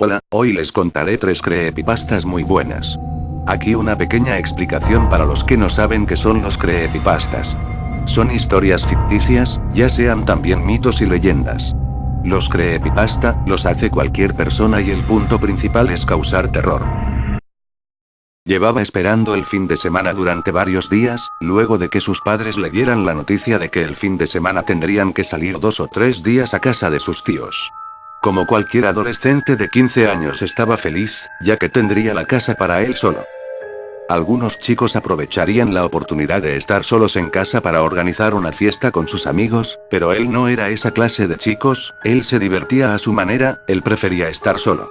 Hola, hoy les contaré 3 creepypastas muy buenas. Aquí una pequeña explicación para los que no saben qué son los creepypastas. Son historias ficticias, ya sean también mitos y leyendas. Los creepypasta los hace cualquier persona y el punto principal es causar terror. Llevaba esperando el fin de semana durante varios días, luego de que sus padres le dieran la noticia de que el fin de semana tendrían que salir 2 o 3 días a casa de sus tíos. Como cualquier adolescente de 15 años estaba feliz, ya que tendría la casa para él solo. Algunos chicos aprovecharían la oportunidad de estar solos en casa para organizar una fiesta con sus amigos, pero él no era esa clase de chicos, él se divertía a su manera, él prefería estar solo.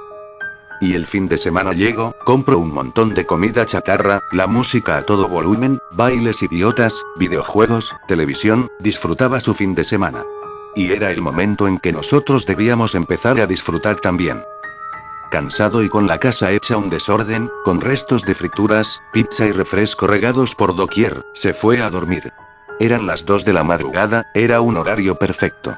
Y el fin de semana llegó, compró un montón de comida chatarra, la música a todo volumen, bailes idiotas, videojuegos, televisión, disfrutaba su fin de semana. Y era el momento en que nosotros debíamos empezar a disfrutar también. Cansado y con la casa hecha un desorden, con restos de frituras, pizza y refresco regados por doquier, se fue a dormir. Eran las 2 de la madrugada, era un horario perfecto.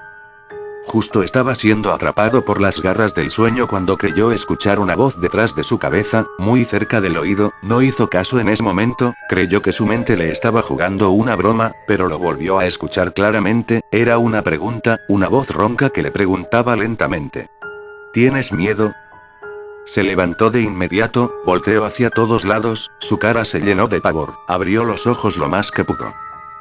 Justo estaba siendo atrapado por las garras del sueño cuando creyó escuchar una voz detrás de su cabeza, muy cerca del oído, no hizo caso en ese momento, creyó que su mente le estaba jugando una broma, pero lo volvió a escuchar claramente, era una pregunta, una voz ronca que le preguntaba lentamente. ¿Tienes miedo? Se levantó de inmediato, volteó hacia todos lados, su cara se llenó de pavor, abrió los ojos lo más que pudo.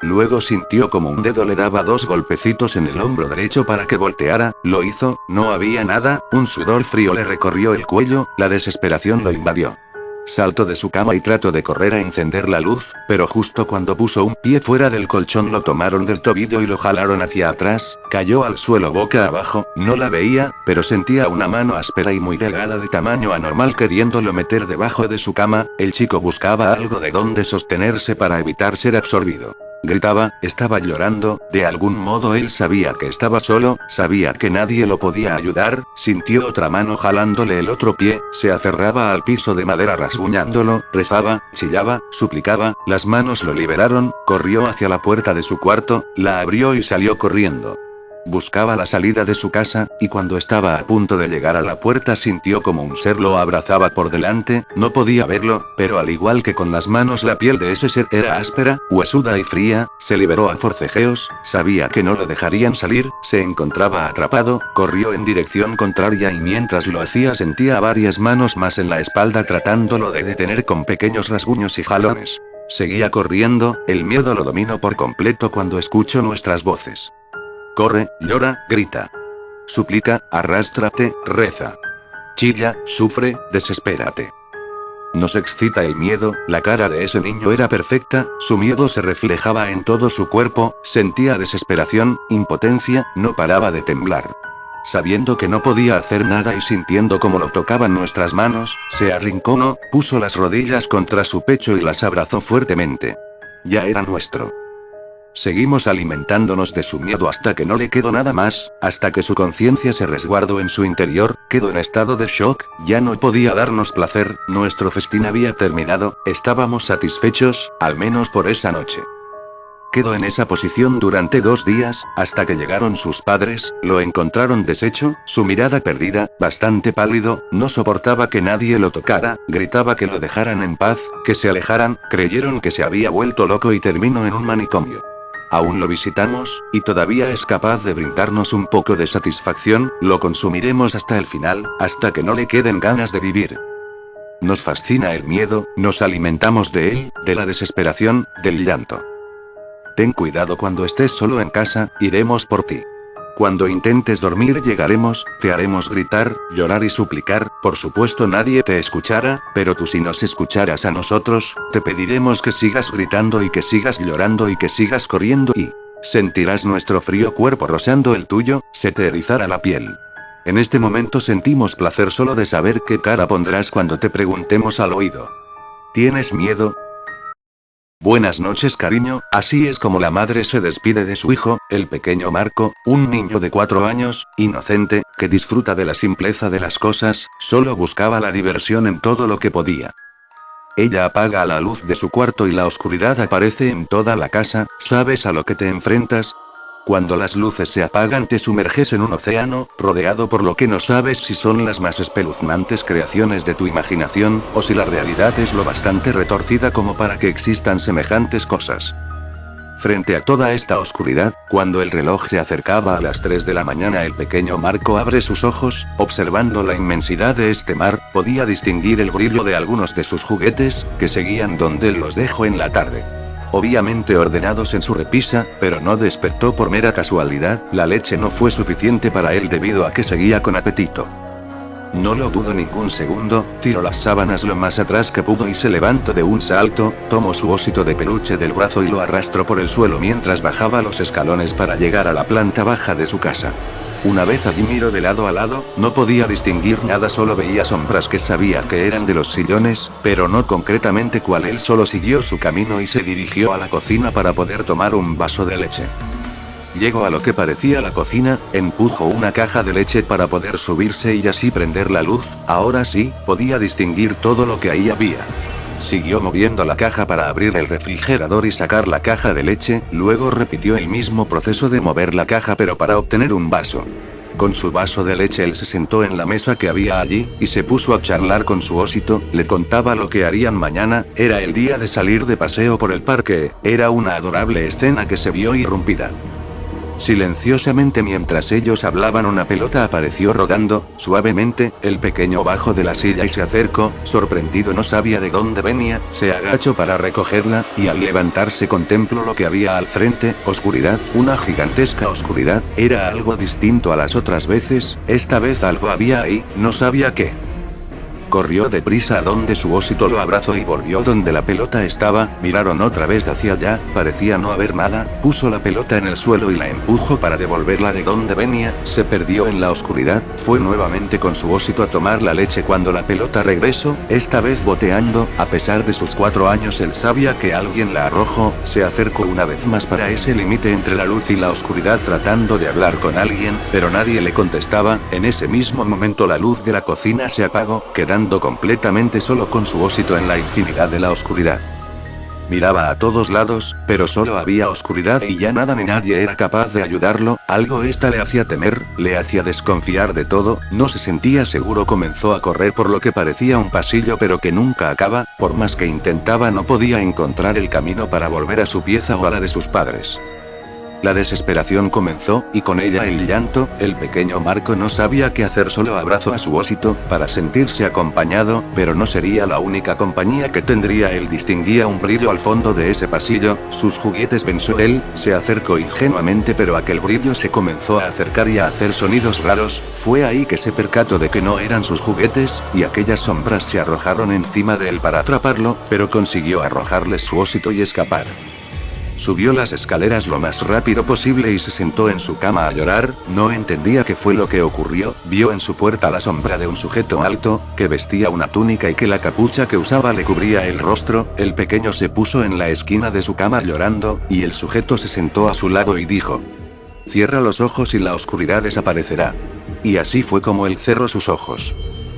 Luego sintió como un dedo le daba 2 golpecitos en el hombro derecho para que volteara, lo hizo, no había nada, un sudor frío le recorrió el cuello, la desesperación lo invadió. Saltó de su cama y trató de correr a encender la luz, pero justo cuando puso un pie fuera del colchón lo tomaron del tobillo y lo jalaron hacia atrás, cayó al suelo boca abajo, no la veía, pero sentía una mano áspera y muy delgada de tamaño anormal queriéndolo meter debajo de su cama, el chico buscaba algo de donde sostenerse para evitar ser absorbido. Gritaba, estaba llorando, de algún modo él sabía que estaba solo, sabía que nadie lo podía ayudar, sintió otra mano jalándole el otro pie, se aferraba al piso de madera rasguñándolo, rezaba, chillaba, suplicaba, las manos lo liberaron, corrió hacia la puerta de su cuarto, la abrió y salió corriendo. Buscaba la salida de su casa, y cuando estaba a punto de llegar a la puerta sintió como un ser lo abrazaba por delante, no podía verlo, pero al igual que con las manos la piel de ese ser era áspera, huesuda y fría, se liberó a forcejeos, sabía que no lo dejarían salir, se encontraba atrapado, corrió en dirección contraria y mientras lo hacía sentía varias manos más en la espalda tratándolo de detener con pequeños rasguños y jalones. Seguía corriendo, el miedo lo dominó por completo cuando escuchó nuestras voces. Corre, llora, grita. Suplica, arrástrate, reza. Chilla, sufre, desespérate. Nos excita el miedo, la cara de ese niño era perfecta, su miedo se reflejaba en todo su cuerpo, sentía desesperación, impotencia, no paraba de temblar. Sabiendo que no podía hacer nada y sintiendo cómo lo tocaban nuestras manos, se arrinconó, puso las rodillas contra su pecho y las abrazó fuertemente. Ya era nuestro. Seguimos alimentándonos de su miedo hasta que no le quedó nada más, hasta que su conciencia se resguardó en su interior, quedó en estado de shock, ya no podía darnos placer, nuestro festín había terminado, estábamos satisfechos, al menos por esa noche. Quedó en esa posición durante 2 días, hasta que llegaron sus padres, lo encontraron deshecho, su mirada perdida, bastante pálido, no soportaba que nadie lo tocara, gritaba que lo dejaran en paz, que se alejaran, creyeron que se había vuelto loco y terminó en un manicomio. Aún lo visitamos, y todavía es capaz de brindarnos un poco de satisfacción, lo consumiremos hasta el final, hasta que no le queden ganas de vivir. Nos fascina el miedo, nos alimentamos de él, de la desesperación, del llanto. Ten cuidado cuando estés solo en casa, iremos por ti. Cuando intentes dormir llegaremos, te haremos gritar, llorar y suplicar, por supuesto nadie te escuchará, pero tú si nos escucharas a nosotros, te pediremos que sigas gritando y que sigas llorando y que sigas corriendo y sentirás nuestro frío cuerpo rozando el tuyo, se te erizará la piel. En este momento sentimos placer solo de saber qué cara pondrás cuando te preguntemos al oído. ¿Tienes miedo? Buenas noches cariño, así es como la madre se despide de su hijo, el pequeño Marco, un niño de 4 años, inocente, que disfruta de la simpleza de las cosas, solo buscaba la diversión en todo lo que podía. Ella apaga la luz de su cuarto y la oscuridad aparece en toda la casa, ¿sabes a lo que te enfrentas? Cuando las luces se apagan te sumerges en un océano, rodeado por lo que no sabes si son las más espeluznantes creaciones de tu imaginación, o si la realidad es lo bastante retorcida como para que existan semejantes cosas. Frente a toda esta oscuridad, cuando el reloj se acercaba a las 3 de la mañana, el pequeño Marco abre sus ojos, observando la inmensidad de este mar, podía distinguir el brillo de algunos de sus juguetes, que seguían donde él los dejó en la tarde. Obviamente ordenados en su repisa, pero no despertó por mera casualidad, la leche no fue suficiente para él debido a que seguía con apetito. No lo dudo ningún segundo, tiró las sábanas lo más atrás que pudo y se levantó de un salto, tomó su osito de peluche del brazo y lo arrastró por el suelo mientras bajaba los escalones para llegar a la planta baja de su casa. Una vez allí miró de lado a lado, no podía distinguir nada, solo veía sombras que sabía que eran de los sillones, pero no concretamente cuál. Él solo siguió su camino y se dirigió a la cocina para poder tomar un vaso de leche. Llegó a lo que parecía la cocina, empujó una caja de leche para poder subirse y así prender la luz. Ahora sí, podía distinguir todo lo que ahí había. Siguió moviendo la caja para abrir el refrigerador y sacar la caja de leche, luego repitió el mismo proceso de mover la caja pero para obtener un vaso. Con su vaso de leche él se sentó en la mesa que había allí, y se puso a charlar con su osito, le contaba lo que harían mañana, era el día de salir de paseo por el parque, era una adorable escena que se vio irrumpida. Silenciosamente mientras ellos hablaban una pelota apareció rodando, suavemente, el pequeño bajó de la silla y se acercó, sorprendido no sabía de dónde venía, se agachó para recogerla, y al levantarse contempló lo que había al frente, oscuridad, una gigantesca oscuridad, era algo distinto a las otras veces, esta vez algo había ahí, no sabía qué. Corrió deprisa a donde su osito lo abrazó y volvió donde la pelota estaba, miraron otra vez hacia allá, parecía no haber nada, puso la pelota en el suelo y la empujó para devolverla de donde venía, se perdió en la oscuridad, fue nuevamente con su osito a tomar la leche cuando la pelota regresó, esta vez boteando, a pesar de sus 4 años él sabía que alguien la arrojó, se acercó una vez más para ese límite entre la luz y la oscuridad tratando de hablar con alguien, pero nadie le contestaba, en ese mismo momento la luz de la cocina se apagó, quedando completamente solo con su osito en la infinidad de la oscuridad. Miraba a todos lados, pero solo había oscuridad y ya nada ni nadie era capaz de ayudarlo, algo esta le hacía temer, le hacía desconfiar de todo, no se sentía seguro, comenzó a correr por lo que parecía un pasillo pero que nunca acaba, por más que intentaba no podía encontrar el camino para volver a su pieza o a la de sus padres. La desesperación comenzó, y con ella el llanto, el pequeño Marco no sabía qué hacer, solo abrazó a su osito, para sentirse acompañado, pero no sería la única compañía que tendría. Él distinguía un brillo al fondo de ese pasillo, sus juguetes, pensó él, se acercó ingenuamente pero aquel brillo se comenzó a acercar y a hacer sonidos raros, fue ahí que se percató de que no eran sus juguetes, y aquellas sombras se arrojaron encima de él para atraparlo, pero consiguió arrojarles su osito y escapar. Subió las escaleras lo más rápido posible y se sentó en su cama a llorar, no entendía qué fue lo que ocurrió, vio en su puerta la sombra de un sujeto alto, que vestía una túnica y que la capucha que usaba le cubría el rostro, el pequeño se puso en la esquina de su cama llorando, y el sujeto se sentó a su lado y dijo: «Cierra los ojos y la oscuridad desaparecerá». Y así fue como él cerró sus ojos.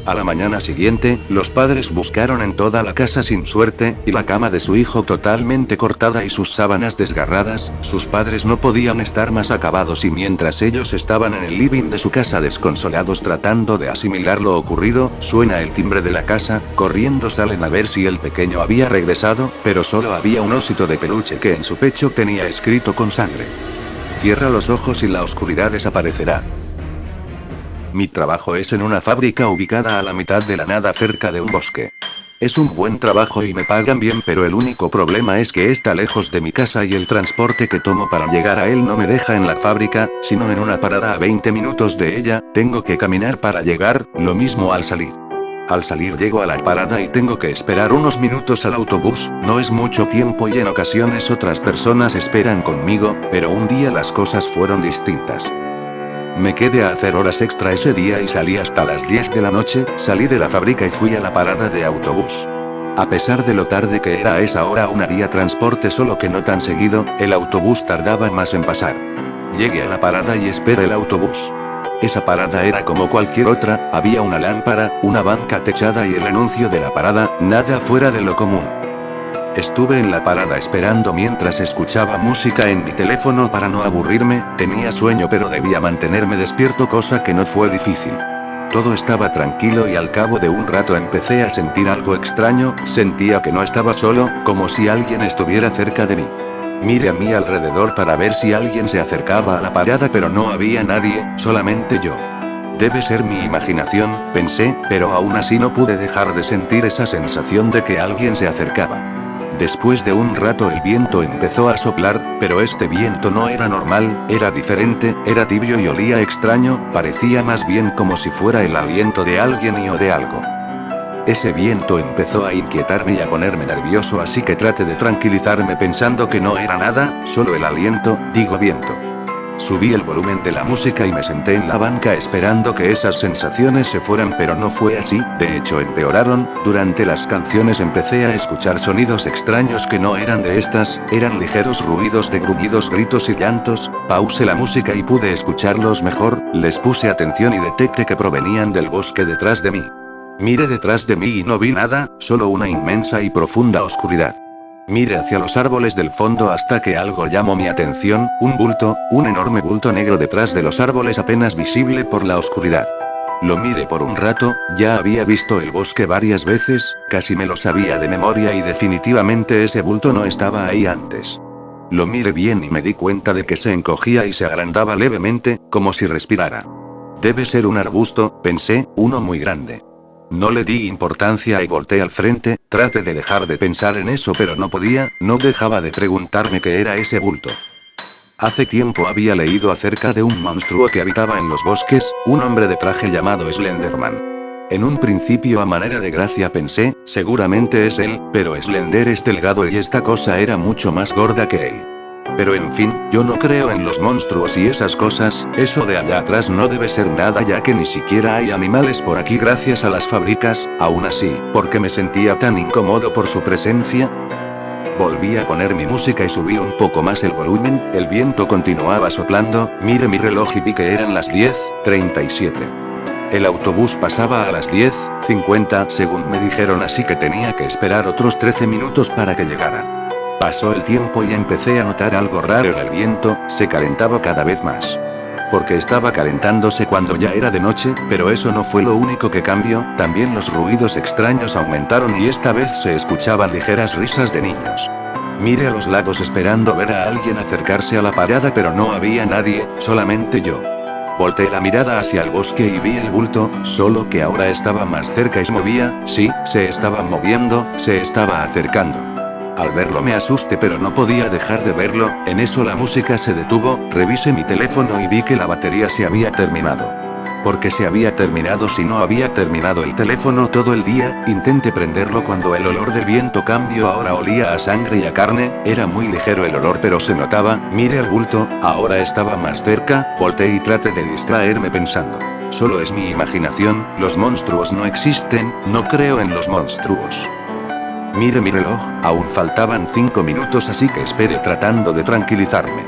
A la mañana siguiente, los padres buscaron en toda la casa sin suerte, y la cama de su hijo totalmente cortada y sus sábanas desgarradas, sus padres no podían estar más acabados y mientras ellos estaban en el living de su casa desconsolados tratando de asimilar lo ocurrido, suena el timbre de la casa, corriendo salen a ver si el pequeño había regresado, pero solo había un osito de peluche que en su pecho tenía escrito con sangre: «Cierra los ojos y la oscuridad desaparecerá». Mi trabajo es en una fábrica ubicada a la mitad de la nada cerca de un bosque. Es un buen trabajo y me pagan bien, pero el único problema es que está lejos de mi casa y el transporte que tomo para llegar a él no me deja en la fábrica, sino en una parada a 20 minutos de ella, tengo que caminar para llegar, lo mismo al salir. Al salir llego a la parada y tengo que esperar unos minutos al autobús, no es mucho tiempo y en ocasiones otras personas esperan conmigo, pero un día las cosas fueron distintas. Me quedé a hacer horas extra ese día y salí hasta las 10 de la noche, salí de la fábrica y fui a la parada de autobús. A pesar de lo tarde que era a esa hora aún había transporte, solo que no tan seguido, el autobús tardaba más en pasar. Llegué a la parada y esperé el autobús. Esa parada era como cualquier otra, había una lámpara, una banca techada y el anuncio de la parada, nada fuera de lo común. Estuve en la parada esperando mientras escuchaba música en mi teléfono para no aburrirme, tenía sueño pero debía mantenerme despierto, cosa que no fue difícil. Todo estaba tranquilo y al cabo de un rato empecé a sentir algo extraño, sentía que no estaba solo, como si alguien estuviera cerca de mí. Miré a mi alrededor para ver si alguien se acercaba a la parada pero no había nadie, solamente yo. Debe ser mi imaginación, pensé, pero aún así no pude dejar de sentir esa sensación de que alguien se acercaba. Después de un rato el viento empezó a soplar, pero este viento no era normal, era diferente, era tibio y olía extraño, parecía más bien como si fuera el aliento de alguien o de algo. Ese viento empezó a inquietarme y a ponerme nervioso, así que traté de tranquilizarme pensando que no era nada, solo el aliento, digo viento. Subí el volumen de la música y me senté en la banca esperando que esas sensaciones se fueran, pero no fue así, de hecho empeoraron. Durante las canciones empecé a escuchar sonidos extraños que no eran de estas, eran ligeros ruidos de gruñidos, gritos y llantos. Pausé la música y pude escucharlos mejor, les puse atención y detecté que provenían del bosque detrás de mí. Miré detrás de mí y no vi nada, solo una inmensa y profunda oscuridad. Miré hacia los árboles del fondo hasta que algo llamó mi atención, un bulto, un enorme bulto negro detrás de los árboles apenas visible por la oscuridad. Lo miré por un rato, ya había visto el bosque varias veces, casi me lo sabía de memoria y definitivamente ese bulto no estaba ahí antes. Lo miré bien y me di cuenta de que se encogía y se agrandaba levemente, como si respirara. Debe ser un arbusto, pensé, uno muy grande. No le di importancia y volteé al frente, traté de dejar de pensar en eso pero no podía, no dejaba de preguntarme qué era ese bulto. Hace tiempo había leído acerca de un monstruo que habitaba en los bosques, un hombre de traje llamado Slenderman. En un principio a manera de gracia pensé, seguramente es él, pero Slender es delgado y esta cosa era mucho más gorda que él. Pero en fin, yo no creo en los monstruos y esas cosas, eso de allá atrás no debe ser nada ya que ni siquiera hay animales por aquí gracias a las fábricas. Aún así, ¿por qué me sentía tan incómodo por su presencia? Volví a poner mi música y subí un poco más el volumen, el viento continuaba soplando, miré mi reloj y vi que eran las 10:37. El autobús pasaba a las 10:50 según me dijeron, así que tenía que esperar otros 13 minutos para que llegara. Pasó el tiempo y empecé a notar algo raro en el viento, se calentaba cada vez más. Porque estaba calentándose cuando ya era de noche, pero eso no fue lo único que cambió, también los ruidos extraños aumentaron y esta vez se escuchaban ligeras risas de niños. Miré a los lados esperando ver a alguien acercarse a la parada pero no había nadie, solamente yo. Volteé la mirada hacia el bosque y vi el bulto, solo que ahora estaba más cerca y se movía, sí, se estaba moviendo, se estaba acercando. Al verlo me asusté pero no podía dejar de verlo, en eso la música se detuvo, revisé mi teléfono y vi que la batería se había terminado. ¿Por qué se había terminado si no había terminado el teléfono todo el día? Intenté prenderlo cuando el olor del viento cambió, ahora olía a sangre y a carne, era muy ligero el olor pero se notaba, miré al bulto, ahora estaba más cerca, volteé y traté de distraerme pensando. Solo es mi imaginación, los monstruos no existen, no creo en los monstruos. Miré mi reloj, aún faltaban 5 minutos así que esperé tratando de tranquilizarme.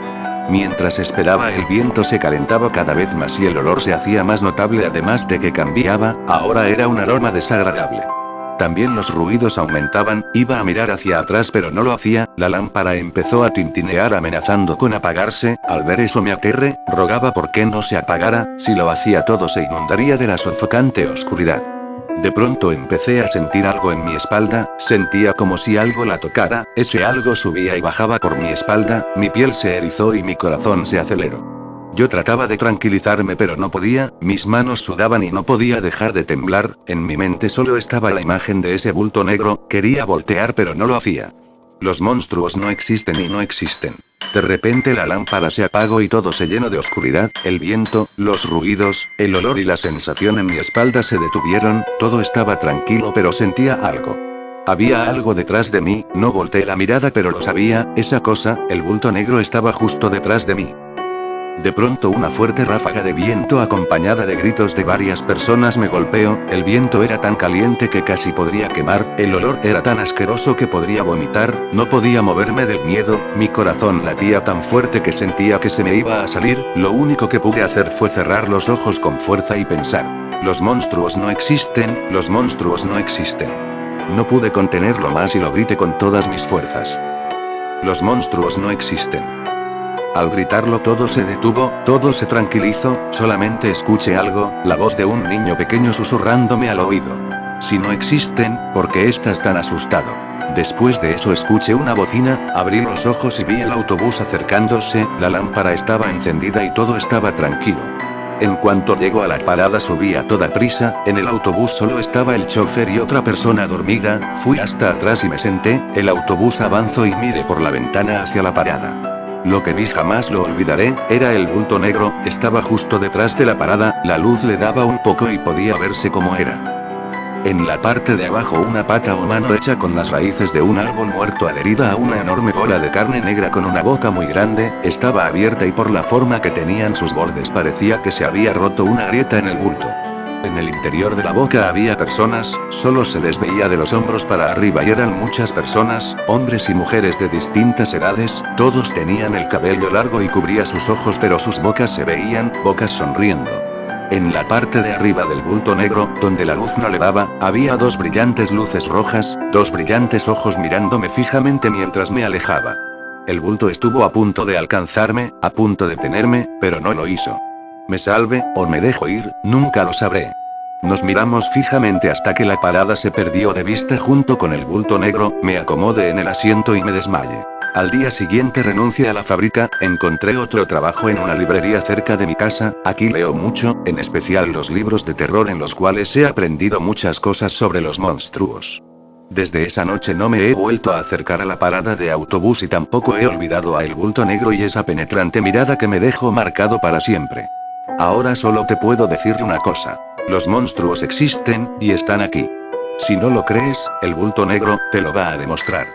Mientras esperaba el viento se calentaba cada vez más y el olor se hacía más notable además de que cambiaba, ahora era un aroma desagradable. También los ruidos aumentaban, iba a mirar hacia atrás pero no lo hacía, la lámpara empezó a tintinear amenazando con apagarse, al ver eso me aterré, rogaba por qué no se apagara, si lo hacía todo se inundaría de la sofocante oscuridad. De pronto empecé a sentir algo en mi espalda, sentía como si algo la tocara, ese algo subía y bajaba por mi espalda, mi piel se erizó y mi corazón se aceleró. Yo trataba de tranquilizarme pero no podía, mis manos sudaban y no podía dejar de temblar, en mi mente solo estaba la imagen de ese bulto negro, quería voltear pero no lo hacía. Los monstruos no existen y no existen. De repente la lámpara se apagó y todo se llenó de oscuridad, el viento, los ruidos, el olor y la sensación en mi espalda se detuvieron, todo estaba tranquilo pero sentía algo. Había algo detrás de mí, no volteé la mirada pero lo sabía, esa cosa, el bulto negro estaba justo detrás de mí. De pronto una fuerte ráfaga de viento acompañada de gritos de varias personas me golpeó, el viento era tan caliente que casi podría quemar, el olor era tan asqueroso que podría vomitar, no podía moverme del miedo, mi corazón latía tan fuerte que sentía que se me iba a salir, lo único que pude hacer fue cerrar los ojos con fuerza y pensar. Los monstruos no existen, los monstruos no existen. No pude contenerlo más y lo grité con todas mis fuerzas. Los monstruos no existen. Al gritarlo todo se detuvo, todo se tranquilizó, solamente escuché algo, la voz de un niño pequeño susurrándome al oído. Si no existen, ¿por qué estás tan asustado? Después de eso escuché una bocina, abrí los ojos y vi el autobús acercándose, la lámpara estaba encendida y todo estaba tranquilo. En cuanto llegó a la parada subí a toda prisa, en el autobús solo estaba el chofer y otra persona dormida, fui hasta atrás y me senté, el autobús avanzó y miré por la ventana hacia la parada. Lo que vi jamás lo olvidaré, era el bulto negro, estaba justo detrás de la parada, la luz le daba un poco y podía verse como era. En la parte de abajo una pata o mano hecha con las raíces de un árbol muerto adherida a una enorme bola de carne negra con una boca muy grande, estaba abierta y por la forma que tenían sus bordes parecía que se había roto una grieta en el bulto. En el interior de la boca había personas, solo se les veía de los hombros para arriba y eran muchas personas, hombres y mujeres de distintas edades, todos tenían el cabello largo y cubría sus ojos pero sus bocas se veían, bocas sonriendo. En la parte de arriba del bulto negro, donde la luz no le daba, había dos brillantes luces rojas, dos brillantes ojos mirándome fijamente mientras me alejaba. El bulto estuvo a punto de alcanzarme, a punto de tenerme, pero no lo hizo. ¿Me salve, o me dejo ir? Nunca lo sabré. Nos miramos fijamente hasta que la parada se perdió de vista junto con el bulto negro, me acomodé en el asiento y me desmayé. Al día siguiente renuncié a la fábrica, encontré otro trabajo en una librería cerca de mi casa, aquí leo mucho, en especial los libros de terror en los cuales he aprendido muchas cosas sobre los monstruos. Desde esa noche no me he vuelto a acercar a la parada de autobús y tampoco he olvidado a el bulto negro y esa penetrante mirada que me dejó marcado para siempre. Ahora solo te puedo decir una cosa. Los monstruos existen, y están aquí. Si no lo crees, el bulto negro te lo va a demostrar.